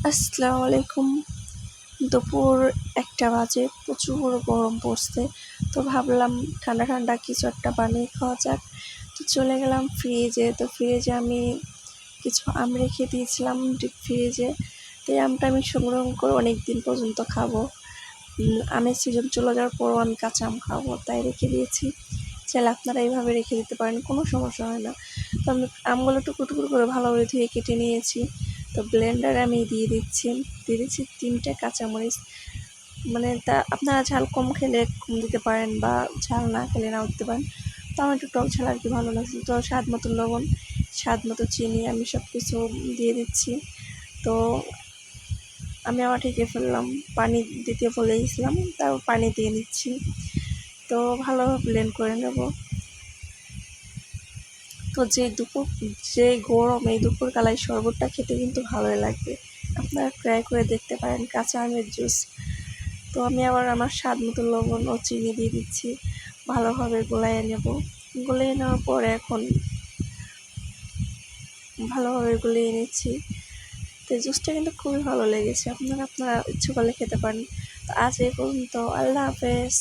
আসসালামু আলাইকুম। দুপুর ১টা বাজে, প্রচুর গরম পড়ছে। তো ভাবলাম ঠান্ডা ঠান্ডা কিছু একটা বানিয়ে খাওয়া যাক। তো চলে গেলাম ফ্রিজে। তো ফ্রিজে আমি কিছু আম রেখে দিয়েছিলাম ডিপ ফ্রিজে। তো এই আমটা আমি সংরক্ষণ করে অনেক দিন পর্যন্ত খাবো। আমের সিজন চলে যাওয়ার পরও আমি কাঁচা আম খাবো, তাই রেখে দিয়েছি। চাইলে আপনারা এইভাবে রেখে দিতে পারেন, কোনো সমস্যা হয় না। তো আমি আমগুলো টুকরো টুকরো করে ভালোভাবে ধুয়ে কেটে নিয়েছি। তো ব্লেন্ডারে আমি দিয়ে দিচ্ছি 3টে কাঁচামরিচ। মানে তা আপনারা ঝাল কম খেলে কম দিতে পারেন, বা ঝাল না খেলে নাও দিতে পারেন। তো আমার একটু টক ঝাল আর কি ভালো লাগছে। তো স্বাদ মতো লবণ, স্বাদ মতো চিনি আমি সব কিছু দিয়ে দিচ্ছি। তো আমি আবার ঢেকে ফেললাম, পানি দিতে ভুলে গেছিলাম, তারপর পানি দিয়ে নিচ্ছি। তো ভালোভাবে ব্লেন্ড করে নেব। তো যে গরম, এই দুপুরবেলায় শরবতটা খেতে কিন্তু ভালোই লাগবে। আপনারা ট্রাই করে দেখতে পারেন, কাঁচা আমের জুস। তো আমি আবার আমার স্বাদ মতো লবণ ও চিনি দিয়ে দিচ্ছি, ভালোভাবে গোলাইয়ে নেব। গলিয়ে নেওয়ার পরে এখন ভালোভাবে গলিয়ে নিচ্ছি। তো জুসটা কিন্তু খুবই ভালো লেগেছে। আপনারা ইচ্ছে করলে খেতে পারেন। তো আজ এই পর্যন্ত, আল্লাহ হাফেজ।